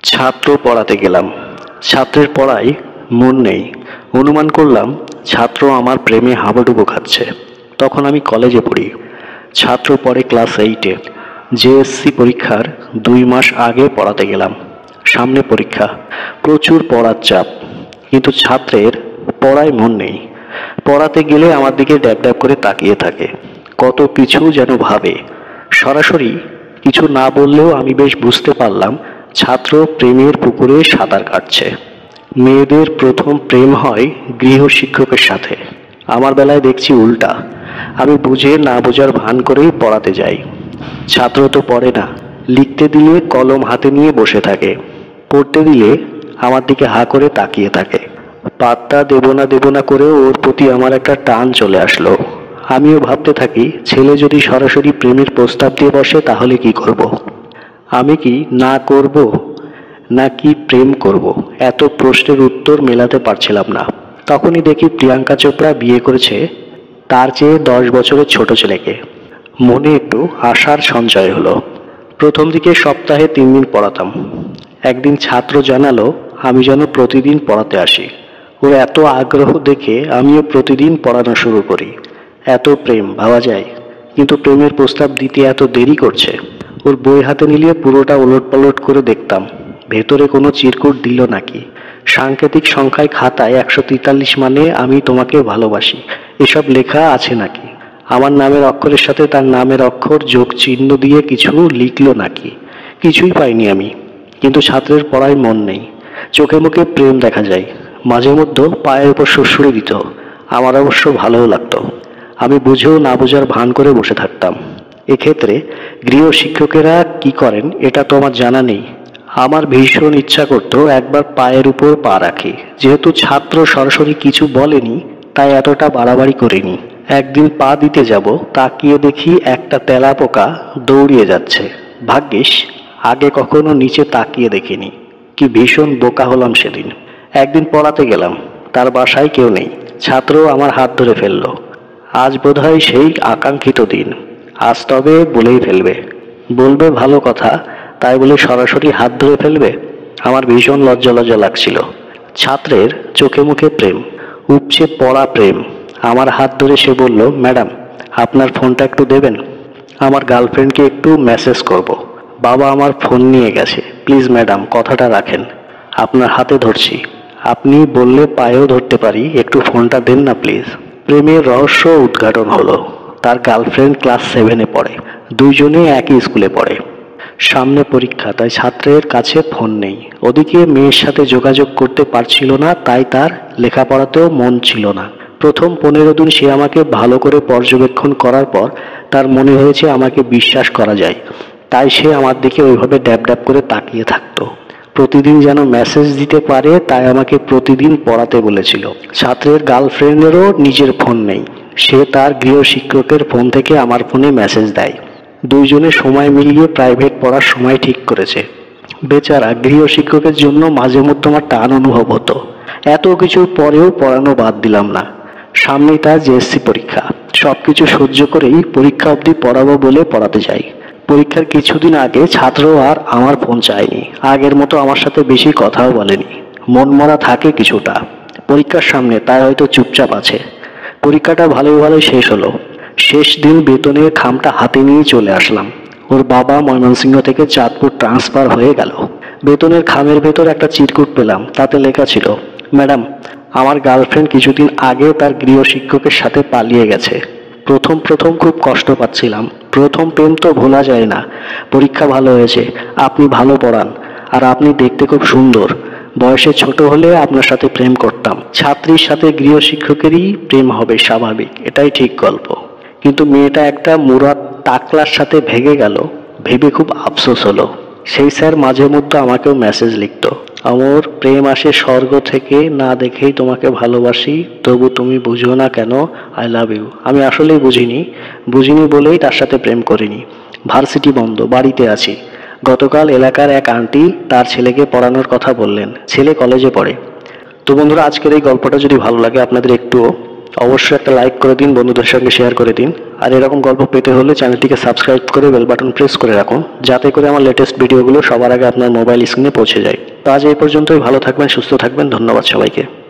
ছাত্র পড়াতে গেলাম। ছাত্রের পড়ায় মন নেই। অনুমান করলাম ছাত্র আমার প্রেমে হাবুডুবু খাচ্ছে। তখন আমি কলেজে পড়ি। ছাত্র পড়ে ক্লাস 8-এ। জেএসসি পরীক্ষার 2 মাস আগে পড়াতে গেলাম। সামনে পরীক্ষা, প্রচুর পড়ার চাপ, কিন্তু ছাত্রের পড়ায় মন নেই। পড়াতে গেলে আমার দিকে ড্যাব ড্যাব করে তাকিয়ে থাকে, কত কিছু যেন ভাবে। সরাসরি কিছু না বললেও আমি বেশ বুঝতে পারলাম ছাত্র প্রেমের পুকুরে সাঁতার কাটছে। মেয়েদের প্রথম প্রেম হয় গৃহশিক্ষকের সাথে। আমার বেলায় দেখছি উল্টা। আমি বুঝে না বোঝার ভান করেই পড়াতে যাই। ছাত্র তো পড়ে না, লিখতে দিলে কলম হাতে নিয়ে বসে থাকে, পড়তে দিলে আমার দিকে হা করে তাকিয়ে থাকে। পাত্তা দেব না করে ওর প্রতি আমার একটা টান চলে আসলো। আমিও ভাবতে থাকি, ছেলে যদি সরাসরি প্রেমের প্রস্তাব দিয়ে বসে তাহলে কি করব। আমি কি না করব না কি প্রেম করব, এত প্রশ্নের উত্তর মেলাতে পারছিলাম না। তখনই দেখি প্রিয়াঙ্কা চোপড়া বিয়ে করেছে তার চেয়ে 10 বছরের ছোট ছেলেকে। মনে একটু আশার সঞ্চয় হলো। প্রথম দিকে সপ্তাহে 3 দিন পড়াতাম। একদিন ছাত্র জানালো আমি যেন প্রতিদিন পড়াতে আসি। ওর এত আগ্রহ দেখে আমিও প্রতিদিন পড়ানো শুরু করি। এত প্রেম, ভাবা যায়। কিন্তু প্রেমের প্রস্তাব দিতে এত দেরি করছে। ওর বই হাতে নিলে পুরোটা ওলটপালট করে দেখতাম, ভেতরে কোনো চিরকুট দিল নাকি। সাংকেতিক সংখ্যায় খাতায় 143 মানে আমি তোমাকে ভালোবাসি এসব লেখা আছে নাকি। আমার নামের অক্ষরের সাথে তার নামের অক্ষর যোগ চিহ্ন দিয়ে কিছু লিখলো নাকি। কিছুই পাইনি আমি। কিন্তু ছাত্রের পড়ায় মন নেই। চোখে মুখে প্রেম দেখা যায়, মাঝে মধ্যে পায়ের উপর সুড়সুড়ি দিত। আমার অবশ্য ভালোও লাগতো। আমি বুঝেও না বোঝার ভান করে বসে থাকতাম। এক্ষেত্রে গৃহশিক্ষকেরা কি করেন এটা তো আমার জানা নেই। আমার ভীষণ ইচ্ছা করতো একবার পায়ের উপর পা রাখি। যেহেতু ছাত্র সরাসরি কিছু বলেনি, তাই এতটা বাড়াবাড়ি করিনি। একদিন পা দিতে যাব, তাকিয়ে দেখি একটা তেলাপোকা দৌড়িয়ে যাচ্ছে। ভাগ্যিস আগে কখনো নিচে তাকিয়ে দেখিনি। কি ভীষণ বোকা হলাম সেদিন। একদিন পড়াতে গেলাম, তার বাসায় কেউ নেই। ছাত্র আমার হাত ধরে ফেললো। আজ বোধহয় সেই আকাঙ্ক্ষিত দিন। আজ তবে বলেই ফেলবে, বলবে ভালো কথা, তাই বলে সরাসরি হাত ধরে ফেলবে। আমার ভীষণ লজ্জা লজ্জা লাগছিল। ছাত্রের চোখে মুখে প্রেম, উপচে পড়া প্রেম। আমার হাত ধরে সে বলল, ম্যাডাম আপনার ফোনটা একটু দেবেন, আমার গার্লফ্রেন্ডকে একটু মেসেজ করব। বাবা আমার ফোন নিয়ে গেছে, প্লিজ ম্যাডাম কথাটা রাখেন, আপনার হাতে ধরছি, আপনি বললে পায়েও ধরতে পারি, একটু ফোনটা দেন না প্লিজ। প্রেমের রহস্য উদ্ঘাটন হলো। তার গার্লফ্রেন্ড ক্লাস 7-এ পড়ে। দুইজনে একই স্কুলে পড়ে। সামনে পরীক্ষা, তাই ছাত্রের কাছে ফোন নেই। ওদিকে মেয়ের সাথে যোগাযোগ করতে পারছিল না, তাই তার লেখাপড়াতেও মন ছিল না। প্রথম 15 দিন সে আমাকে ভালো করে পর্যবেক্ষণ করার পর তার মনে হয়েছে আমাকে বিশ্বাস করা যায়। তাই সে আমার দিকে ওইভাবে ড্যাব ড্যাব করে তাকিয়ে থাকতো। প্রতিদিন যেন মেসেজ দিতে পারে, তাই আমাকে প্রতিদিন পড়াতে বলেছিল। ছাত্রের গার্লফ্রেন্ডেরও নিজের ফোন নেই। সে তার গৃহশিক্ষকের ফোন থেকে আমার ফোনে মেসেজ দেয়। দুইজনে সময় মিলিয়ে প্রাইভেট পড়ার সময় ঠিক করেছে। বেচারা গৃহশিক্ষকের জন্য মাঝে মধ্যে আমার টান অনুভব হতো। এত কিছুর পরেও পড়ানো বাদ দিলাম না। সামনেই তার জেএসসি পরীক্ষা। সবকিছু সহ্য করেই পরীক্ষা অবধি পড়াবো বলে পড়াতে যাই। পরীক্ষার কিছুদিন আগে ছাত্র আর আমার ফোন চায়নি। আগের মতো আমার সাথে বেশি কথাও বলেনি। মন মরা থাকে কিছুটা। পরীক্ষার সামনে তাই হয়তো চুপচাপ আছে। পরীক্ষাটা ভালোই শেষ হলো। শেষ দিন বেতনের খামটা হাতে নিয়ে চলে আসলাম। ওর বাবা ময়মনসিংহ থেকে চাঁদপুর ট্রান্সফার হয়ে গেল। বেতনের খামের ভেতর একটা চিরকুট পেলাম, তাতে লেখা ছিল, ম্যাডাম আমার গার্লফ্রেন্ড কিছুদিন আগে তার গৃহশিক্ষকের সাথে পালিয়ে গেছে। প্রথম প্রথম খুব কষ্ট পাচ্ছিলাম। প্রথম প্রেম তো ভোলা যায় না। পরীক্ষা ভালো হয়েছে, আপনি ভালো পড়ান, আর আপনি দেখতে খুব সুন্দর। বয়সে ছোট হলে আপনার সাথে প্রেম করতাম। ছাত্রীর সাথে গৃহশিক্ষকেরই প্রেম হবে স্বাভাবিক, এটাই ঠিক গল্প। কিন্তু মেয়েটা একটা মুরাদ টাকলার সাথে ভেগে গেল, ভেবে খুব আফসোস হলো। সেই স্যার মাঝে মধ্যে আমাকেও মেসেজ লিখতো, আমার প্রেম আসে স্বর্গ থেকে, না দেখেই তোমাকে ভালোবাসি, তবু তুমি বুঝো না কেন, আই লাভ ইউ। আমি আসলেই বুঝিনি বলেই তার সাথে প্রেম করিনি। ভার্সিটি বন্ধ, বাড়িতে আছি। গতকাল এলাকার এক আন্টি তার ছেলেকে পড়ানোর কথা বললেন। ছেলে কলেজে পড়ে। তো বন্ধুরা, আজকের এই গল্পটা যদি ভালো লাগে আপনাদের একটুও, অবশ্যই একটা লাইক করে দিন, বন্ধুদের সঙ্গে শেয়ার করে দিন। আর এরকম গল্প পেতে হলে চ্যানেলটিকে সাবস্ক্রাইব করে বেল বাটন প্রেস করে রাখুন, যাতে করে আমার লেটেস্ট ভিডিওগুলো সবার আগে আপনার মোবাইল স্ক্রিনে পৌঁছে যায়। তো আজ এই পর্যন্তই। ভালো থাকবেন, সুস্থ থাকবেন। ধন্যবাদ সবাইকে।